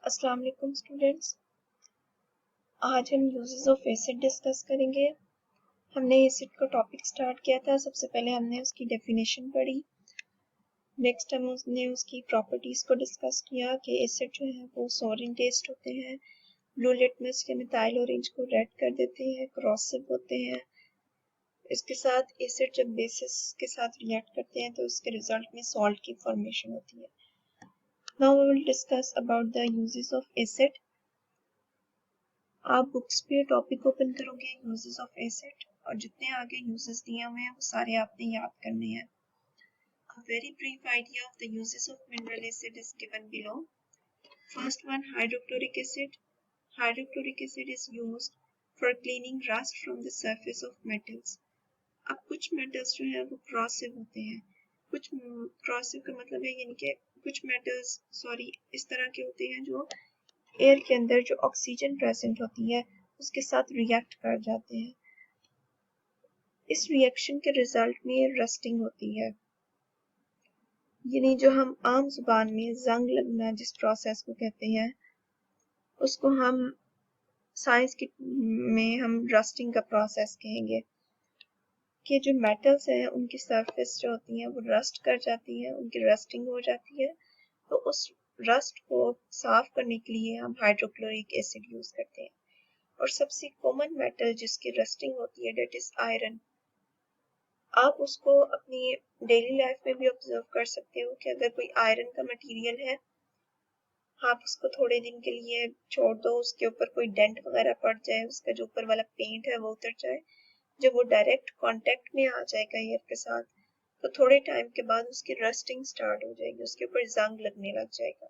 अस्सलाम वालेकुम स्टूडेंट्स। आज हम यूजेस ऑफ एसिड डिस्कस करेंगे। हमने एसिड का टॉपिक स्टार्ट किया था। सबसे पहले हमने उसकी डेफिनेशन पढ़ी। नेक्स्ट हमने उसकी प्रॉपर्टीज को डिस्कस किया कि एसिड जो है वो सोरिन टेस्ट होते हैं, ब्लू लिटमस के मिथाइल ऑरेंज को रेड कर देते हैं, corrosive होते हैं। इसके साथ एसिड जब बेसिस के साथ रिएक्ट करते हैं तो उसके रिजल्ट में सॉल्ट की फॉर्मेशन होती है। Now we will discuss about the uses of acid. आप बुक्स पे टॉपिक ओपन करोगे यूजेस ऑफ एसिड और जितने आगे यूजेस दिए हुए हैं वो सारे आपने याद करने हैं। A very brief idea of the uses of mineral acid is given below. First one, hydrochloric acid. Hydrochloric acid is used for cleaning rust from the surface of metals. अब कुछ मेटल्स जो है वो corrosive होते हैं। कुछ corrosive का मतलब है यानी कि कुछ मेटल्स इस तरह के होते हैं जो एयर के अंदर जो ऑक्सीजन प्रेजेंट होती है उसके साथ रिएक्ट कर जाते हैं। इस रिएक्शन के रिजल्ट में रस्टिंग होती है, यानी जो हम आम जुबान में जंग लगना जिस प्रोसेस को कहते हैं उसको हम साइंस में हम रस्टिंग का प्रोसेस कहेंगे कि जो मेटल्स हैं उनकी सरफेस जो होती है वो रस्ट कर जाती है, उनकी रस्टिंग हो जाती है। तो उस रस्ट को साफ करने के लिए हम हाइड्रोक्लोरिक एसिड यूज करते हैं। और सबसे कॉमन मेटल जिसकी रस्टिंग होती है डेट इज आयरन। आप उसको अपनी डेली लाइफ में भी ऑब्जर्व कर सकते हो कि अगर कोई आयरन का मटेरियल है, आप उसको थोड़े दिन के लिए छोड़ दो, उसके ऊपर कोई डेंट वगैरह पड़ जाए, उसका जो ऊपर वाला पेंट है वो उतर जाए, जब वो डायरेक्ट कांटेक्ट में आ जाएगा एयर के साथ तो थोड़े टाइम के बाद उसकी रस्टिंग स्टार्ट हो जाएगी, उसके ऊपर जंग लगने लग जाएगा।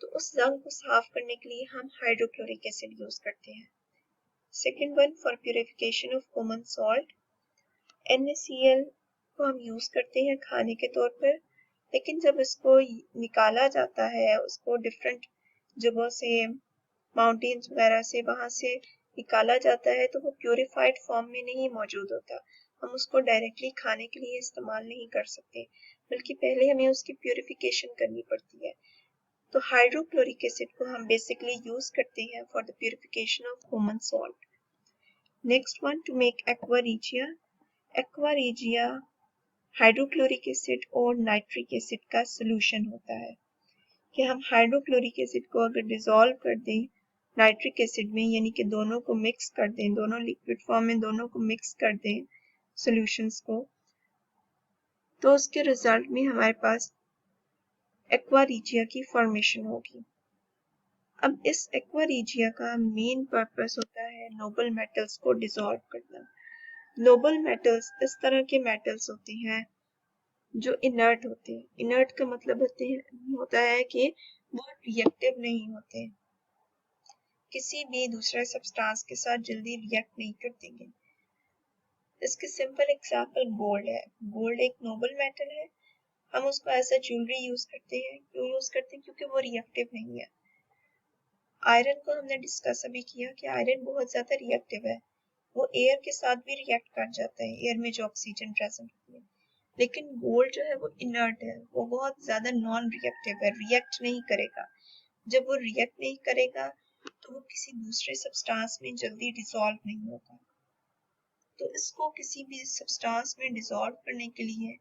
तो उस जंग को साफ करने के लिए हम हाइड्रोक्लोरिक एसिड यूज करते हैं। Second one, for purification of common salt. NaCl को हम यूज करते हैं खाने के तौर पर, लेकिन जब इसको निकाला जाता है, उसको डिफरेंट जगहों से, माउंटेन्स वगैरह से वहां से निकाला जाता है तो वो प्यूरिफाइड फॉर्म में नहीं मौजूद होता। हम उसको डायरेक्टली खाने के लिए इस्तेमाल नहीं कर सकते, बल्कि पहले हमें उसकी प्यूरिफिकेशन करनी पड़ती है। तो हाइड्रोक्लोरिक एसिड को हम बेसिकली यूज करते हैं for the purification of common salt. Next one, to make aqua regia. Aqua regia hydrochloric acid और नाइट्रिक एसिड का सॉल्यूशन होता है कि हम हाइड्रोक्लोरिक एसिड को अगर डिसॉल्व कर दें नाइट्रिक एसिड में, यानी कि दोनों को मिक्स कर दें, दोनों लिक्विड फॉर्म में दोनों को मिक्स कर दें सॉल्यूशंस को, तो उसके रिजल्ट में हमारे पास एक्वा रिजिया की फॉर्मेशन होगी। अब इस एक्वा रिजिया का मेन पर्पस होता है नोबल मेटल्स को डिसॉल्व करना। नोबल मेटल्स इस तरह के मेटल्स होते हैं जो इनर्ट होते हैं। इनर्ट का मतलब होता है कि वो रिएक्टिव नहीं होते, किसी भी दूसरे सब्सटेंस के साथ जल्दी रिएक्ट नहीं कर देंगे। इसके सिंपल एग्जांपल गोल्ड है। गोल्ड एक नोबल मेटल है, हम उसको एज अ ज्वेलरी यूज करते हैं। क्यों यूज करते हैं? क्योंकि वो रिएक्टिव नहीं है। आयरन को हमने डिस्कस अभी किया कि आयरन बहुत ज्यादा रिएक्टिव है, वो एयर के साथ भी रिएक्ट कर जाता है, एयर में जो ऑक्सीजन प्रेजेंट होती है। लेकिन गोल्ड जो है वो इनर्ट है, वो बहुत ज्यादा नॉन रिएक्टिव है, रिएक्ट नहीं करेगा। जब वो रिएक्ट नहीं करेगा तो वो किसी दूसरे सब्सटेंस में जल्दी डिसॉल्व नहीं होगा। तो इसको किसी भी सब्सटेंस में डिसॉल्व करने के लिए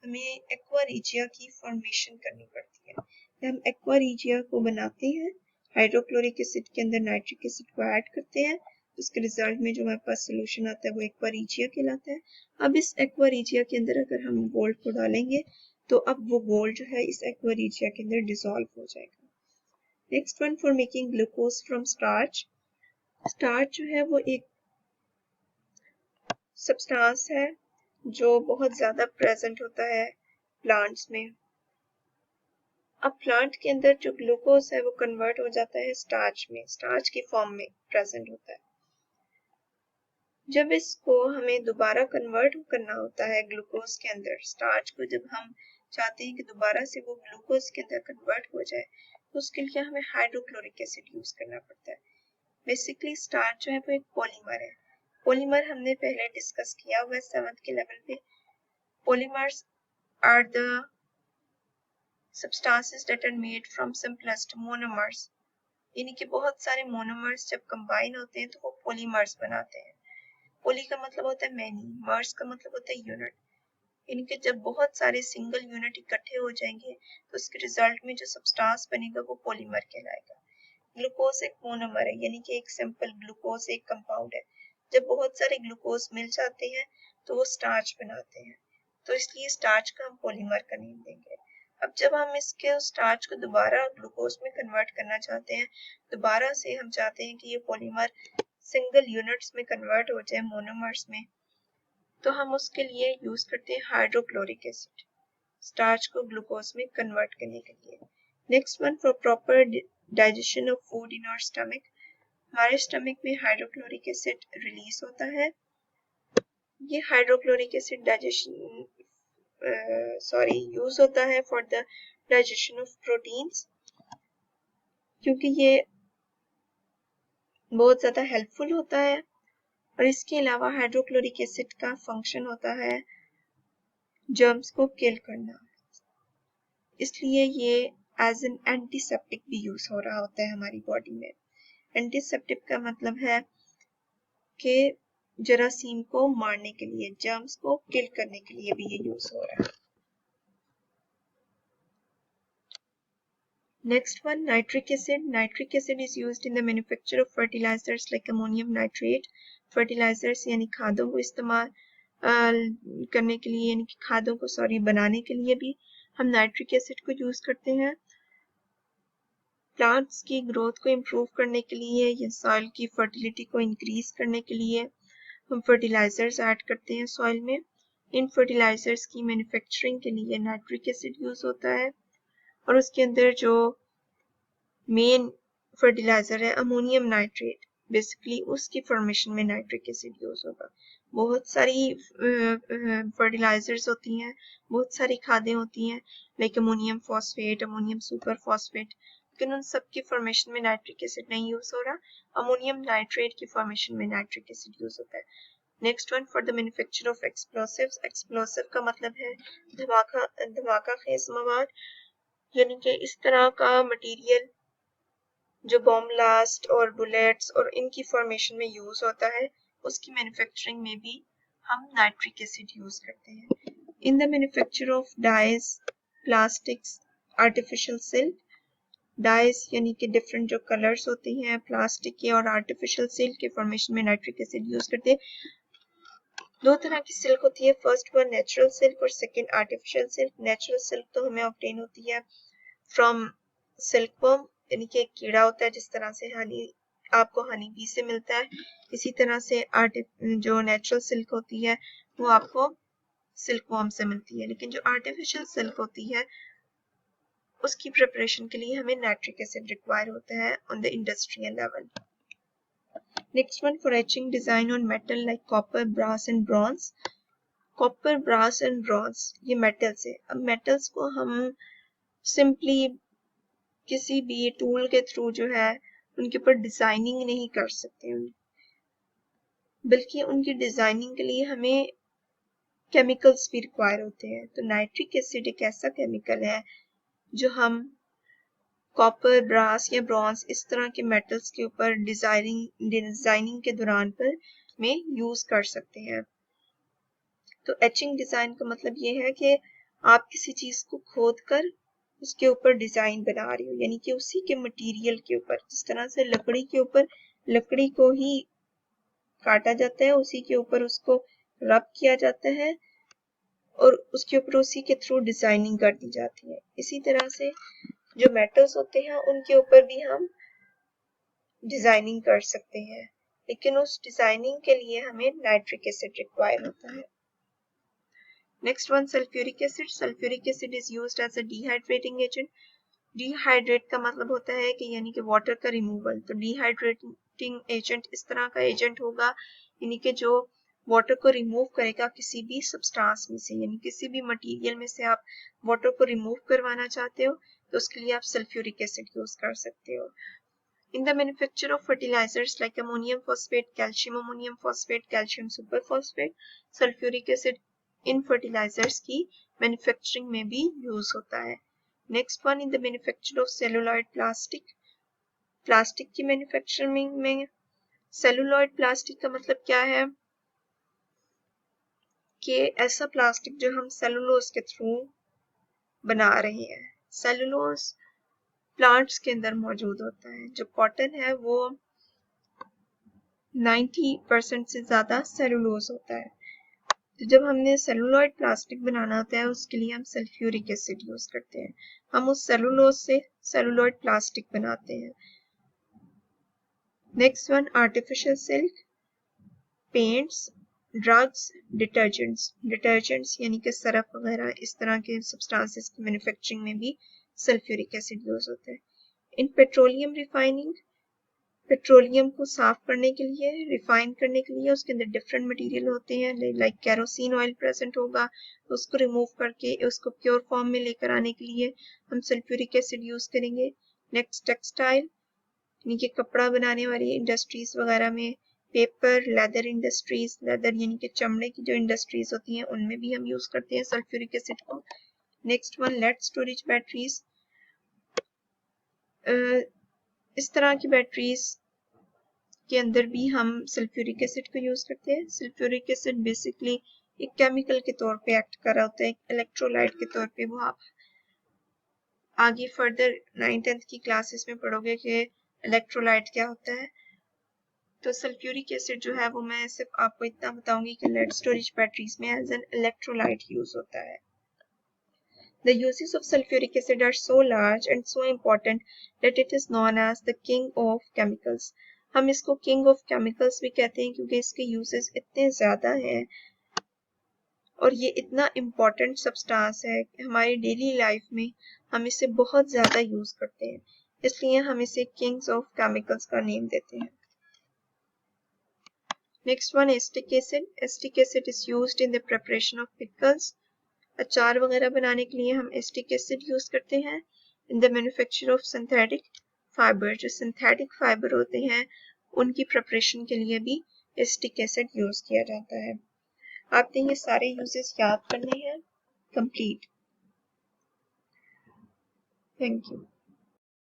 हमें एक्वा रिजिया की फॉर्मेशन करनी पड़ती है। हम एक्वा रिजिया को बनाते हैं, हाइड्रोक्लोरिक एसिड के अंदर नाइट्रिक एसिड को ऐड करते हैं, उसके रिजल्ट में जो हमारे पास सोल्यूशन आता है वो एक्वा रिजिया कहलाता है। अब इस एक्वा रिजिया के अंदर अगर हम गोल्ड को डालेंगे तो अब वो गोल्ड जो है इस एक्वा रिजिया के अंदर डिसॉल्व हो जाएगा। Next one, for making glucose from starch. Starch जो है वो एक सब्सटेंस है जो बहुत ज्यादा प्रेजेंट होता है प्लांट्स में। अब प्लांट के अंदर जो ग्लूकोज है वो कन्वर्ट हो जाता है स्टार्च में, स्टार्च की फॉर्म में प्रेजेंट होता है। जब इसको हमें दोबारा कन्वर्ट करना होता है ग्लूकोज के अंदर, स्टार्च को जब हम चाहते हैं कि दोबारा से वो ग्लूकोज के अंदर कन्वर्ट हो जाए तो उसके लिए हमें हाइड्रोक्लोरिक एसिड यूज करना पड़ता है। बेसिकली स्टार्च जो है वो एक पॉलीमर है। पॉलीमर हमने पहले डिस्कस किया हुआ है 7th के लेवल पे। Polymers are the substances that are made from simplest monomers, यानी कि बहुत सारे मोनोमर्स जब कंबाइन होते हैं तो वो पॉलीमर्स बनाते हैं। पॉली का मतलब होता है मैनी, मर्स का मतलब होता है यूनिट, यानी कि जब बहुत सारे सिंगल यूनिट इकट्ठे हो जाएंगे तो उसके रिजल्ट में जो सब्सटेंस बनेगा वो पॉलीमर कहलाएगा। ग्लूकोज एक मोनोमर है, यानी कि एक सिंपल ग्लूकोज एक कंपाउंड है। जब बहुत सारे ग्लूकोज मिल जाते हैं तो वो स्टार्च बनाते हैं, तो इसलिए स्टार्च का हम पॉलीमर का नेम देंगे। अब जब हम इसके स्टार्च को दोबारा ग्लूकोज में कन्वर्ट करना चाहते हैं, दोबारा से हम चाहते हैं कि ये पॉलीमर सिंगल यूनिट्स में कन्वर्ट हो जाए मोनोमर्स में, तो हम उसके लिए यूज करते हैं हाइड्रोक्लोरिक एसिड, स्टार्च को ग्लूकोज में कन्वर्ट करने के लिए। Next one, for proper digestion of food in our stomach, हमारे स्टमक में हाइड्रोक्लोरिक एसिड रिलीज होता है। ये हाइड्रोक्लोरिक एसिड डाइजेशन यूज होता है for the digestion of proteins, क्योंकि ये बहुत ज्यादा हेल्पफुल होता है। और इसके अलावा हाइड्रोक्लोरिक एसिड का फंक्शन होता है जर्म्स को किल करना, इसलिए ये एज एन एंटीसेप्टिक भी यूज हो रहा होता है हमारी बॉडी में। एंटीसेप्टिक का मतलब है कि जरासीम को मारने के लिए, जर्म्स को किल करने के लिए भी ये यूज हो रहा है। Next one, nitric acid. Nitric acid is used in the manufacture of fertilizers like ammonium nitrate. Fertilizers यानी खादों को इस्तेमाल करने के लिए, यानी कि खादों को बनाने के लिए भी हम नाइट्रिक एसिड को यूज करते हैं। प्लांट्स की ग्रोथ को इम्प्रूव करने के लिए या सॉइल की फर्टिलिटी को इंक्रीज करने के लिए हम फर्टिलाइजर्स ऐड करते हैं सॉइल में। इन फर्टिलाइजर्स की मैन्युफैक्चरिंग के लिए नाइट्रिक एसिड यूज होता है, और उसके अंदर जो मेन फर्टिलाइजर है अमोनियम नाइट्रेट, बेसिकली उसकी फॉर्मेशन में नाइट्रिक एसिड यूज होगा। बहुत सारी फर्टिलाइजर्स होती हैं, बहुत सारी खादें होती हैं like ammonium phosphate, ammonium super phosphate, लेकिन उन सब की फॉर्मेशन में नाइट्रिक एसिड नहीं यूज हो रहा, अमोनियम नाइट्रेट की फॉर्मेशन में नाइट्रिक एसिड यूज होता है। Next one, for the manufacture of explosives. Explosive का मतलब है धमाका खेज मवाद, यानी कि इस तरह का मटेरियल जो बॉम्ब ब्लास्ट और बुलेट्स और इनकी फॉर्मेशन में यूज होता है, उसकी मैन्युफैक्चरिंग में भी हम नाइट्रिक एसिड यूज करते हैं। In the manufacture of dyes, plastics, artificial silk, dyes यानी कि डिफरेंट जो कलर्स होते हैं प्लास्टिक के और आर्टिफिशियल सिल्क के फॉर्मेशन में नाइट्रिक एसिड यूज करते हैं। दो तरह की सिल्क होती है, फर्स्ट वन नेचुरल सिल्क और second artificial silk. Natural silk तो हमें ऑब्टेन होती है फ्रॉम सिल्कवर्म, यानी कि एक कीड़ा होता है, जिस तरह से हनी आपको हनी बी से मिलता है, इसी तरह से जो नेचुरल सिल्क होती है वो आपको सिल्कवर्म से मिलती है। लेकिन जो आर्टिफिशियल सिल्क होती है उसकी प्रिपरेशन के लिए हमें नाइट्रिक एसिड रिक्वायर होता है on the industrial level. Next one, for etching design on metal like copper, brass and bronze. Copper, brass and bronze ये मेटल्स है। अब मेटल्स को हम सिंपली किसी भी टूल के थ्रू जो है उनके ऊपर डिजाइनिंग नहीं कर सकते, बल्कि उनकी डिजाइनिंग के लिए हमें केमिकल्स भी रिक्वायर होते हैं। तो नाइट्रिक एसिड एक ऐसा केमिकल है जो हम कॉपर, ब्रास या ब्रॉन्ज इस तरह के मेटल्स के ऊपर डिजाइनिंग के दौरान पर में यूज कर सकते हैं। तो एचिंग डिजाइन का मतलब ये है कि आप किसी चीज को खोद कर उसके ऊपर डिजाइन बना रही हो, यानी कि उसी के मटेरियल के ऊपर, जिस तरह से लकड़ी के ऊपर लकड़ी को ही काटा जाता है उसी के ऊपर उसको रब किया जाता है और उसके ऊपर उसी के थ्रू डिजाइनिंग कर दी जाती है। इसी तरह से जो मेटल्स होते हैं उनके ऊपर भी हम डिजाइनिंग कर सकते हैं, लेकिन उस डिजाइनिंग के लिए हमें नाइट्रिक एसिड रिक्वायर होता है। Next one, sulfuric acid. Sulfuric acid is used as a dehydrating agent. Dehydrate का मतलब होता है कि यानी कि वाटर का रिमूवल। तो डिहाइड्रेटिंग एजेंट इस तरह का एजेंट होगा यानी कि जो वाटर को रिमूव करेगा किसी भी सब्सटेंस में से, यानी किसी भी मटेरियल में से आप वाटर को रिमूव करवाना चाहते हो तो उसके लिए आप सल्फ्यूरिक एसिड यूज कर सकते हो। In the manufacture of fertilizers like ammonium phosphate, calcium ammonium phosphate, calcium superphosphate, sulfuric acid in fertilisers की मैन्युफैक्चरिंग में भी यूज होता है। Next one, in the manufacture of celluloid plastic. Plastic की manufacturing में सेलुलॉइड प्लास्टिक का मतलब क्या है कि ऐसा प्लास्टिक जो हम सेलुलोज के थ्रू बना रहे हैं। सेलुलोज प्लांट्स के अंदर मौजूद होता है। जो कॉटन है वो 90% से ज्यादा सेलुलोज होता है। तो जब हमने सेलुलॉइड प्लास्टिक बनाना होता है उसके लिए हम सल्फ्यूरिक एसिड यूज करते हैं। हम उस सेलुलोज से सेलुलॉइड प्लास्टिक बनाते हैं। Next one, artificial silk, paints, drugs, detergents यानी कि सरफ वगैरह इस तरह के सब्सटेंसेस की मैन्युफैक्चरिंग में भी सल्फ्यूरिक एसिड यूज होता है। इन पेट्रोलियम रिफाइनिंग, पेट्रोलियम को साफ करने के लिए, रिफाइन करने के लिए उसके अंदर डिफरेंट मटेरियल होते हैं। लाइक केरोसिन ऑयल प्रेजेंट होगा तो उसको रिमूव करके उसको प्योर फॉर्म में लेकर आने के लिए हम सल्फ्यूरिक एसिड यूज करेंगे। नेक्स्ट, टेक्सटाइल यानी कि कपड़ा बनाने वाली इंडस्ट्रीज वगैरह में, पेपर, लेदर इंडस्ट्रीज, लेदर यानी कि चमड़े की जो इंडस्ट्रीज होती हैं उनमें भी हम यूज करते हैं सल्फ्यूरिक एसिड को। Next one, lead storage batteries. इस तरह की बैटरीज के अंदर भी हम सल्फ्यूरिक एसिड को यूज करते हैं। सल्फ्यूरिक एसिड बेसिकली एक केमिकल के तौर पे एक्ट कर रहा होता है, एक इलेक्ट्रोलाइट के तौर पे। वो आप आगे फर्दर 9th-10th की क्लासेस में पढ़ोगे कि इलेक्ट्रोलाइट क्या होता है। तो सल्फ्यूरिक एसिड जो है वो मैं सिर्फ आपको इतना बताऊंगी कि लेड स्टोरेज बैटरीज में एज एन इलेक्ट्रोलाइट यूज होता है। The uses of sulfuric acid are so large and so important that it is known as the king of chemicals. हम इसको king of chemicals भी कहते हैं क्योंकि इसके uses इतने ज्यादा हैं और ये इतना important substance है कि हमारी डेली लाइफ में हम इसे बहुत ज्यादा यूज करते हैं, इसलिए हम इसे kings of chemicals का नेम देते हैं। Next one, acetic acid. Acetic acid is used in the preparation of pickles. अचार वगैरह बनाने के लिए हम एसिटिक एसिड यूज करते हैं। In the manufacture of synthetic fibre, जो सिंथेटिक फाइबर होते हैं उनकी प्रिपरेशन के लिए भी एसिटिक एसिड यूज किया जाता है। आपने ये सारे यूजेस याद करने हैं। कंप्लीट। Thank you.